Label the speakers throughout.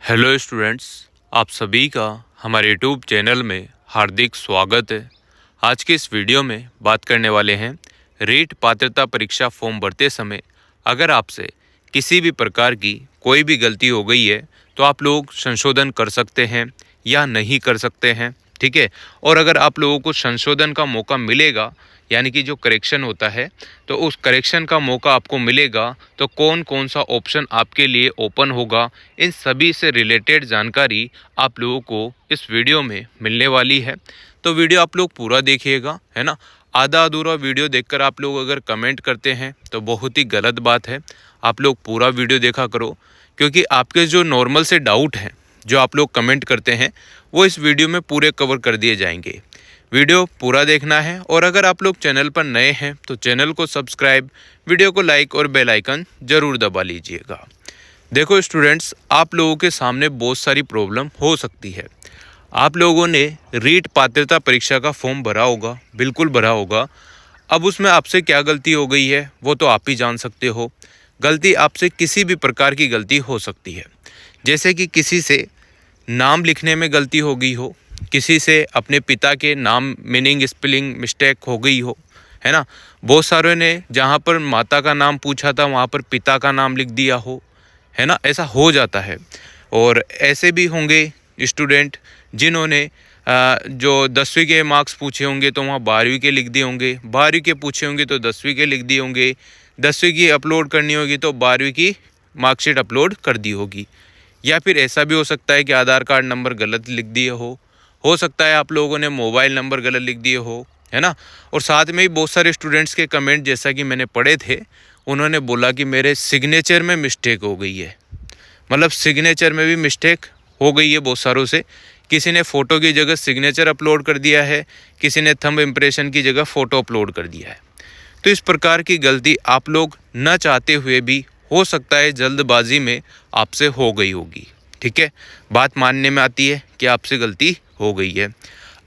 Speaker 1: Hello students, आप सभी का हमारे यूट्यूब चैनल में हार्दिक स्वागत है। आज के इस वीडियो में बात करने वाले हैं रीट पात्रता परीक्षा फॉर्म भरते समय अगर आपसे किसी भी प्रकार की कोई भी गलती हो गई है तो आप लोग संशोधन कर सकते हैं या नहीं कर सकते हैं। ठीक है, और अगर आप लोगों को संशोधन का मौका मिलेगा यानी कि जो करेक्शन होता है तो उस करेक्शन का मौका आपको मिलेगा तो कौन कौन सा ऑप्शन आपके लिए ओपन होगा, इन सभी से रिलेटेड जानकारी आप लोगों को इस वीडियो में मिलने वाली है। तो वीडियो आप लोग पूरा देखिएगा, है ना। आधा अधूरा वीडियो देखकर आप लोग अगर कमेंट करते हैं तो बहुत ही गलत बात है। आप लोग पूरा वीडियो देखा करो, क्योंकि आपके जो नॉर्मल से डाउट हैं जो आप लोग कमेंट करते हैं वो इस वीडियो में पूरे कवर कर दिए जाएंगे। वीडियो पूरा देखना है, और अगर आप लोग चैनल पर नए हैं तो चैनल को सब्सक्राइब, वीडियो को लाइक और बेल आइकन ज़रूर दबा लीजिएगा। देखो स्टूडेंट्स, आप लोगों के सामने बहुत सारी प्रॉब्लम हो सकती है। आप लोगों ने रीट पात्रता परीक्षा का फॉर्म भरा होगा, बिल्कुल भरा होगा। अब उसमें आपसे क्या गलती हो गई है वो तो आप ही जान सकते हो। गलती आपसे किसी भी प्रकार की गलती हो सकती है, जैसे कि किसी से नाम लिखने में गलती हो गई हो, किसी से अपने पिता के नाम मीनिंग स्पेलिंग मिस्टेक हो गई हो, है ना। बहुत सारों ने जहाँ पर माता का नाम पूछा था वहाँ पर पिता का नाम लिख दिया हो, है ना। ऐसा हो जाता है। और ऐसे भी होंगे स्टूडेंट जिन्होंने जो 10वीं के मार्क्स पूछे होंगे तो वहाँ 12वीं के लिख दिए होंगे, 12वीं के पूछे होंगे तो 10वीं के लिख दिए होंगे, 10वीं की अपलोड करनी होगी तो 12वीं की मार्कशीट अपलोड कर दी होगी। या फिर ऐसा भी हो सकता है कि आधार कार्ड नंबर गलत लिख दिए हो सकता है आप लोगों ने मोबाइल नंबर गलत लिख दिए हो, है ना। और साथ में ही बहुत सारे स्टूडेंट्स के कमेंट जैसा कि मैंने पढ़े थे, उन्होंने बोला कि मेरे सिग्नेचर में मिस्टेक हो गई है। मतलब सिग्नेचर में भी मिस्टेक हो गई है बहुत सारों से। किसी ने फ़ोटो की जगह सिग्नेचर अपलोड कर दिया है, किसी ने थंब इम्प्रेशन की जगह फ़ोटो अपलोड कर दिया है। तो इस प्रकार की गलती आप लोग न चाहते हुए भी हो सकता है जल्दबाजी में आपसे हो गई होगी। ठीक है, बात मानने में आती है कि आपसे गलती हो गई है।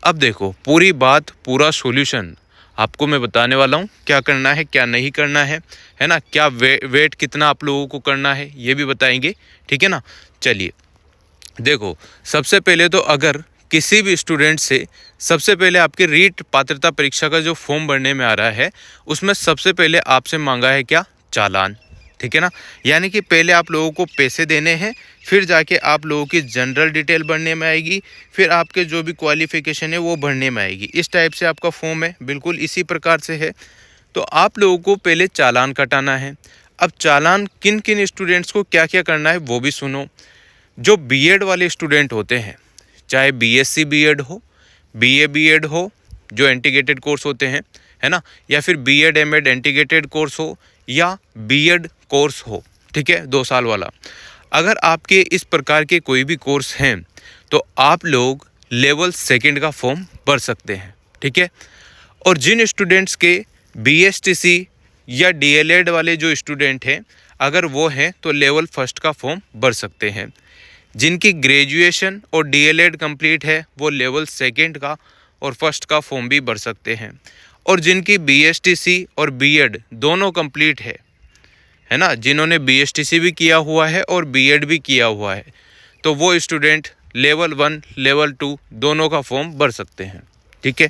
Speaker 1: अब देखो पूरी बात, पूरा सॉल्यूशन आपको मैं बताने वाला हूँ, क्या करना है क्या नहीं करना है ना। क्या वेट कितना आप लोगों को करना है ये भी बताएंगे, ठीक है ना। चलिए देखो, सबसे पहले तो अगर किसी भी स्टूडेंट से सबसे पहले आपके रीट पात्रता परीक्षा का जो फॉर्म भरने में आ रहा है उसमें सबसे पहले आपसे मांगा है क्या, चालान। ठीक है ना, यानी कि पहले आप लोगों को पैसे देने हैं, फिर जाके आप लोगों की जनरल डिटेल भरने में आएगी, फिर आपके जो भी क्वालिफिकेशन है वो भरने में आएगी। इस टाइप से आपका फॉर्म है, बिल्कुल इसी प्रकार से है। तो आप लोगों को पहले चालान कटाना है। अब चालान किन किन स्टूडेंट्स को क्या क्या करना है वो भी सुनो। जो बीएड वाले स्टूडेंट होते हैं, चाहे बीएससी बीएड हो, बीए बीएड हो, जो इंटीग्रेटेड कोर्स होते हैं, है ना, या फिर बीएड एमएड इंटीग्रेटेड कोर्स हो, या बीएड कोर्स हो, ठीक है, 2 साल वाला। अगर आपके इस प्रकार के कोई भी कोर्स हैं तो आप लोग लेवल 2 का फॉर्म भर सकते हैं। ठीक है, और जिन स्टूडेंट्स के बीएसटीसी या डीएलएड वाले जो स्टूडेंट हैं अगर वो हैं तो लेवल 1 का फॉर्म भर सकते हैं। जिनकी ग्रेजुएशन और डीएलएड कंप्लीट है वो लेवल 2 का और 1 का फॉर्म भी भर सकते हैं। और जिनकी बीएसटीसी और बीएड दोनों कंप्लीट है ना, जिन्होंने बीएसटीसी भी किया हुआ है और बीएड भी किया हुआ है, तो वो स्टूडेंट लेवल 1 लेवल 2 दोनों का फॉर्म भर सकते हैं। ठीक है,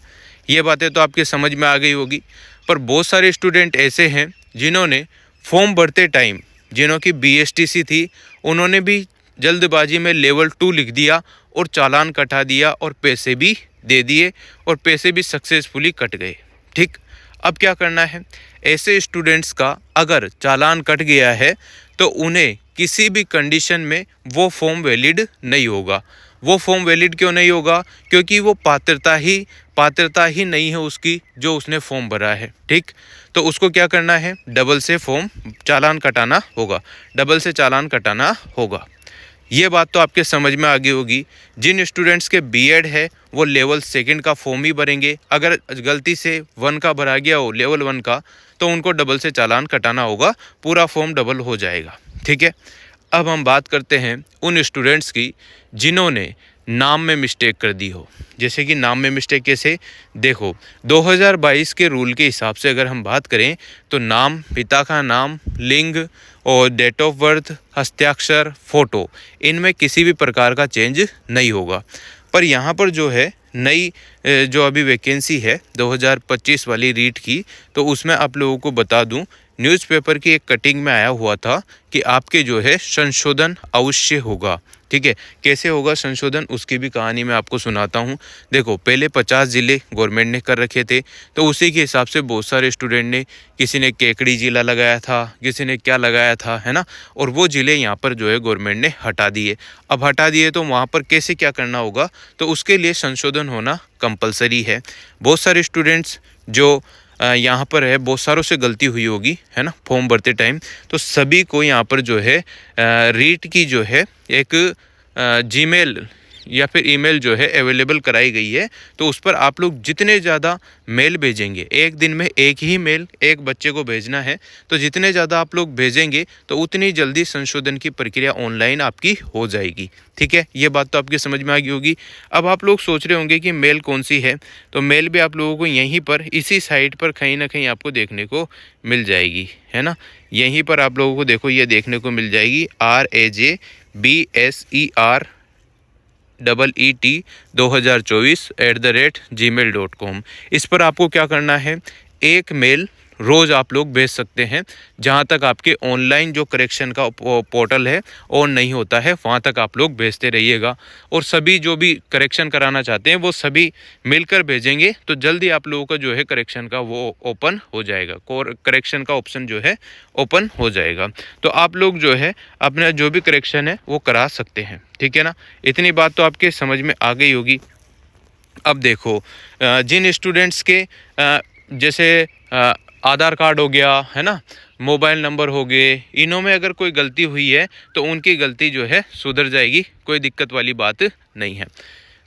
Speaker 1: ये बातें तो आपके समझ में आ गई होगी। पर बहुत सारे स्टूडेंट ऐसे हैं जिन्होंने फॉर्म भरते टाइम, जिन्हों की बीएसटीसी थी, उन्होंने भी जल्दबाजी में लेवल 2 लिख दिया और चालान कटा दिया और पैसे भी दे दिए और पैसे भी सक्सेसफुली कट गए। ठीक, अब क्या करना है, ऐसे स्टूडेंट्स का अगर चालान कट गया है तो उन्हें किसी भी कंडीशन में वो फॉर्म वैलिड नहीं होगा। वो फॉर्म वैलिड क्यों नहीं होगा, क्योंकि वो पात्रता ही नहीं है उसकी जो उसने फॉर्म भरा है। ठीक, तो उसको क्या करना है, डबल से फॉर्म चालान कटाना होगा, डबल से चालान कटाना होगा। ये बात तो आपके समझ में आ गई होगी। जिन स्टूडेंट्स के बीएड है वो लेवल 2 का फॉर्म ही भरेंगे। अगर गलती से 1 का भरा गया हो, लेवल 1 का, तो उनको डबल से चालान कटाना होगा, पूरा फॉर्म डबल हो जाएगा। ठीक है, अब हम बात करते हैं उन स्टूडेंट्स की जिन्होंने नाम में मिस्टेक कर दी हो। जैसे कि नाम में मिस्टेक कैसे, देखो 2022 के रूल के हिसाब से अगर हम बात करें तो नाम, पिता का नाम, लिंग और डेट ऑफ बर्थ, हस्ताक्षर, फ़ोटो, इनमें किसी भी प्रकार का चेंज नहीं होगा। पर यहाँ पर जो है नई जो अभी वैकेंसी है 2025 वाली रीट की, तो उसमें आप लोगों को बता दूं, न्यूज़पेपर की एक कटिंग में आया हुआ था कि आपके जो है संशोधन अवश्य होगा। ठीक है, कैसे होगा संशोधन, उसकी भी कहानी मैं आपको सुनाता हूँ। देखो, पहले 50 ज़िले गवर्नमेंट ने कर रखे थे, तो उसी के हिसाब से बहुत सारे स्टूडेंट ने, किसी ने केकड़ी ज़िला लगाया था, किसी ने क्या लगाया था, है ना, और वो ज़िले यहाँ पर जो है गवर्नमेंट ने हटा दिए। अब हटा दिए तो वहाँ पर कैसे क्या करना होगा, तो उसके लिए संशोधन होना कंपलसरी है। बहुत सारे स्टूडेंट्स जो यहाँ पर है, बहुत सारों से गलती हुई होगी, है ना, फॉर्म भरते टाइम, तो सभी को यहाँ पर जो है रीट की जो है एक जीमेल या फिर ईमेल जो है अवेलेबल कराई गई है। तो उस पर आप लोग जितने ज़्यादा मेल भेजेंगे, एक दिन में एक ही मेल एक बच्चे को भेजना है, तो जितने ज़्यादा आप लोग भेजेंगे तो उतनी जल्दी संशोधन की प्रक्रिया ऑनलाइन आपकी हो जाएगी। ठीक है, ये बात तो आपकी समझ में आ गई होगी। अब आप लोग सोच रहे होंगे कि मेल कौन सी है, तो मेल भी आप लोगों को यहीं पर इसी साइट पर कहीं ना कहीं आपको देखने को मिल जाएगी, है ना। यहीं पर आप लोगों को देखो ये देखने को मिल जाएगी, RAJBSER2024@gmail.com। इस पर आपको क्या करना है, एक मेल रोज़ आप लोग भेज सकते हैं, जहां तक आपके ऑनलाइन जो करेक्शन का पोर्टल है ऑन नहीं होता है, वहां तक आप लोग भेजते रहिएगा। और सभी जो भी करेक्शन कराना चाहते हैं वो सभी मिलकर भेजेंगे, तो जल्दी आप लोगों का जो है करेक्शन का वो ओपन हो जाएगा, करेक्शन का ऑप्शन जो है ओपन हो जाएगा। तो आप लोग जो है अपना जो भी करेक्शन है वो करा सकते हैं। ठीक है ना, इतनी बात तो आपके समझ में आ गई होगी। अब देखो, जिन स्टूडेंट्स के जैसे आधार कार्ड हो गया, है ना, मोबाइल नंबर हो गए, इनों में अगर कोई गलती हुई है तो उनकी गलती जो है सुधर जाएगी, कोई दिक्कत वाली बात नहीं है।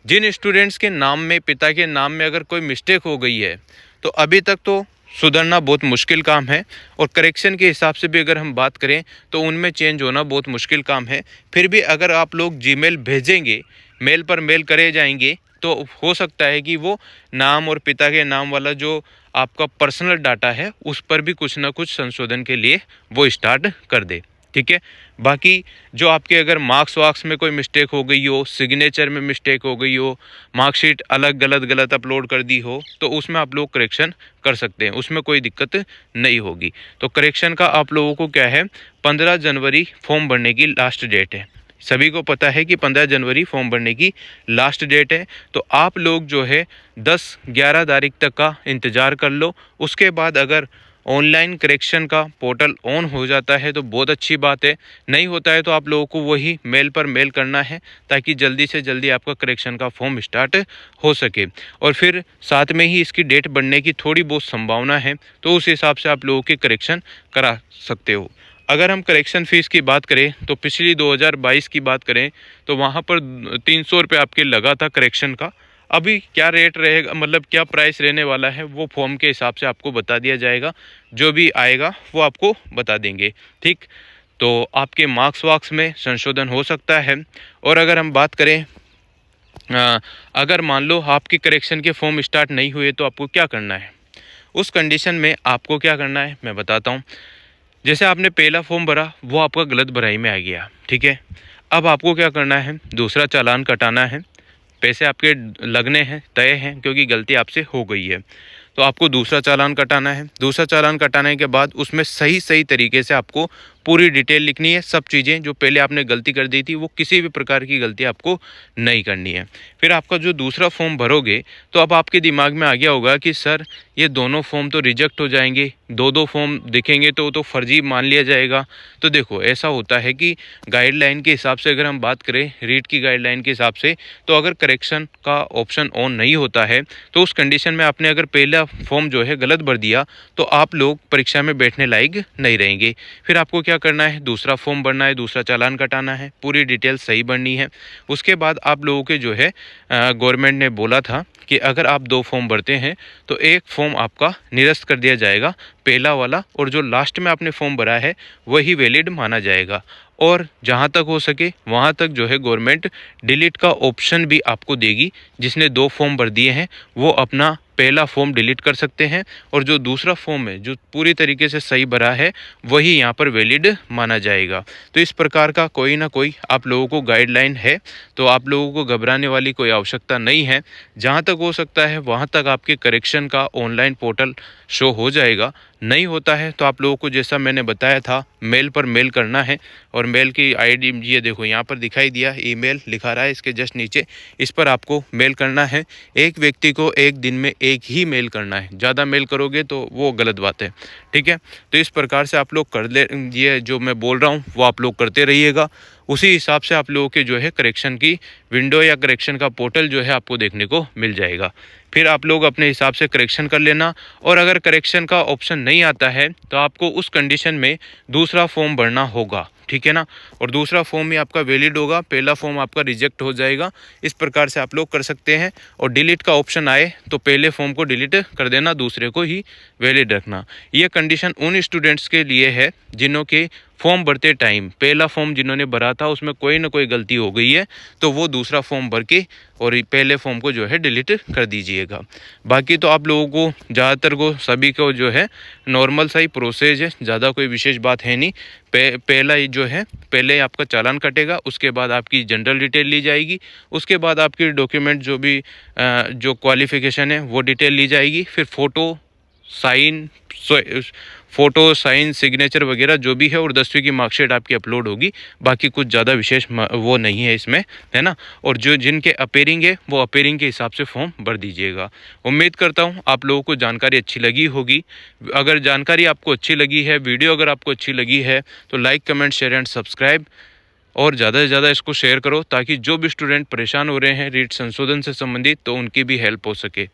Speaker 1: जिन स्टूडेंट्स के नाम में, पिता के नाम में अगर कोई मिस्टेक हो गई है, तो अभी तक तो सुधरना बहुत मुश्किल काम है, और करेक्शन के हिसाब से भी अगर हम बात करें तो उनमें चेंज होना बहुत मुश्किल काम है। फिर भी अगर आप लोग जीमेल भेजेंगे, मेल पर मेल करे जाएंगे, तो हो सकता है कि वो नाम और पिता के नाम वाला जो आपका पर्सनल डाटा है उस पर भी कुछ ना कुछ संशोधन के लिए वो स्टार्ट कर दे। ठीक है, बाकी जो आपके अगर मार्क्स वार्क्स में कोई मिस्टेक हो गई हो, सिग्नेचर में मिस्टेक हो गई हो, मार्कशीट अलग गलत अपलोड कर दी हो, तो उसमें आप लोग करेक्शन कर सकते हैं, उसमें कोई दिक्कत नहीं होगी। तो करेक्शन का आप लोगों को क्या है, 15 जनवरी फॉर्म भरने की लास्ट डेट है। सभी को पता है कि 15 जनवरी फॉर्म भरने की लास्ट डेट है। तो आप लोग जो है 10-11 तारीख तक का इंतज़ार कर लो। उसके बाद अगर ऑनलाइन करेक्शन का पोर्टल ऑन हो जाता है तो बहुत अच्छी बात है, नहीं होता है तो आप लोगों को वही मेल पर मेल करना है, ताकि जल्दी से जल्दी आपका करेक्शन का फॉर्म स्टार्ट हो सके। और फिर साथ में ही इसकी डेट बढ़ने की थोड़ी बहुत संभावना है, तो उस हिसाब से आप लोगों के करेक्शन करा सकते हो। अगर हम करेक्शन फ़ीस की बात करें तो पिछली 2022 की बात करें तो वहाँ पर 300 रुपये आपके लगा था करेक्शन का। अभी क्या रेट रहेगा, मतलब क्या प्राइस रहने वाला है, वो फॉर्म के हिसाब से आपको बता दिया जाएगा। जो भी आएगा वो आपको बता देंगे। ठीक, तो आपके मार्क्स वार्क्स में संशोधन हो सकता है। और अगर हम बात करें, अगर मान लो आपकी करेक्शन के फॉर्म स्टार्ट नहीं हुए तो आपको क्या करना है। उस कंडीशन में आपको क्या करना है मैं बताता हूँ। जैसे आपने पहला फॉर्म भरा, वो आपका गलत भराई में आ गया, ठीक है। अब आपको क्या करना है, दूसरा चालान कटाना है। पैसे आपके लगने हैं, तय हैं, क्योंकि गलती आपसे हो गई है। तो आपको दूसरा चालान कटाना है। दूसरा चालान कटाने के बाद उसमें सही तरीके से आपको पूरी डिटेल लिखनी है। सब चीज़ें जो पहले आपने गलती कर दी थी वो किसी भी प्रकार की गलती आपको नहीं करनी है। फिर आपका जो दूसरा फॉर्म भरोगे तो अब आपके दिमाग में आ गया होगा कि सर ये दोनों फॉर्म तो रिजेक्ट हो जाएंगे, दो फॉर्म दिखेंगे तो फर्जी मान लिया जाएगा। तो देखो, ऐसा होता है कि गाइडलाइन के हिसाब से अगर हम बात करें, रीट की गाइडलाइन के हिसाब से, तो अगर करेक्शन का ऑप्शन ऑन नहीं होता है तो उस कंडीशन में आपने अगर पहला फॉर्म जो है गलत भर दिया तो आप लोग परीक्षा में बैठने लायक नहीं रहेंगे। फिर आपको क्या करना है, दूसरा फॉर्म भरना है, दूसरा चालान कटाना है, पूरी डिटेल सही भरनी है। उसके बाद आप लोगों के जो है गवर्नमेंट ने बोला था कि अगर आप 2 फॉर्म भरते हैं तो एक फॉर्म आपका निरस्त कर दिया जाएगा, पहला वाला, और जो लास्ट में आपने फॉर्म भरा है वही वैलिड माना जाएगा। और जहाँ तक हो सके वहाँ तक जो है गवर्नमेंट डिलीट का ऑप्शन भी आपको देगी। जिसने 2 फॉर्म भर दिए हैं वो अपना पहला फॉर्म डिलीट कर सकते हैं और जो दूसरा फॉर्म है जो पूरी तरीके से सही भरा है वही यहाँ पर वैलिड माना जाएगा। तो इस प्रकार का कोई ना कोई आप लोगों को गाइडलाइन है, तो आप लोगों को घबराने वाली कोई आवश्यकता नहीं है। जहाँ तक हो सकता है वहाँ तक आपके करेक्शन का ऑनलाइन पोर्टल शो हो जाएगा। नहीं होता है तो आप लोगों को जैसा मैंने बताया था मेल पर मेल करना है, और मेल की आईडी ये देखो यहाँ पर दिखाई दिया, ईमेल लिखा रहा है इसके जस्ट नीचे, इस पर आपको मेल करना है। एक व्यक्ति को एक दिन में एक ही मेल करना है, ज़्यादा मेल करोगे तो वो गलत बात है, ठीक है। तो इस प्रकार से आप लोग कर ले, ये जो मैं बोल रहा हूँ वो आप लोग करते रहिएगा। उसी हिसाब से आप लोगों के जो है करेक्शन की विंडो या करेक्शन का पोर्टल जो है आपको देखने को मिल जाएगा। फिर आप लोग अपने हिसाब से करेक्शन कर लेना, और अगर करेक्शन का ऑप्शन नहीं आता है तो आपको उस कंडीशन में दूसरा फॉर्म भरना होगा, ठीक है ना। और दूसरा फॉर्म ही आपका वैलिड होगा, पहला फॉर्म आपका रिजेक्ट हो जाएगा। इस प्रकार से आप लोग कर सकते हैं। और डिलीट का ऑप्शन आए तो पहले फॉर्म को डिलीट कर देना, दूसरे को ही वैलिड रखना। ये कंडीशन उन स्टूडेंट्स के लिए है जिन्हों के फॉर्म भरते टाइम पहला फॉर्म जिन्होंने भरा था उसमें कोई ना कोई गलती हो गई है, तो वो दूसरा फॉर्म भर के और पहले फॉर्म को जो है डिलीट कर दीजिएगा। बाकी तो आप लोगों को ज़्यादातर को सभी को जो है नॉर्मल सा ही प्रोसेस है, ज़्यादा कोई विशेष बात है नहीं। पहला ही जो है पहले आपका चालान कटेगा, उसके बाद आपकी जनरल डिटेल ली जाएगी, उसके बाद आपकी डॉक्यूमेंट जो भी जो क्वालिफ़िकेशन है वो डिटेल ली जाएगी। फिर फ़ोटो साइन सिग्नेचर वगैरह जो भी है, और 10वीं की मार्कशीट आपकी अपलोड होगी। बाकी कुछ ज़्यादा विशेष वो नहीं है इसमें, है ना। और जो जिनके अपेयरिंग है वो अपेयरिंग के हिसाब से फॉर्म भर दीजिएगा। उम्मीद करता हूँ आप लोगों को जानकारी अच्छी लगी होगी। अगर जानकारी आपको अच्छी लगी है, वीडियो अगर आपको अच्छी लगी है तो like comment share and subscribe, और ज़्यादा से ज़्यादा इसको शेयर करो ताकि जो भी स्टूडेंट परेशान हो रहे हैं रीट संशोधन से संबंधित तो उनकी भी हेल्प हो सके।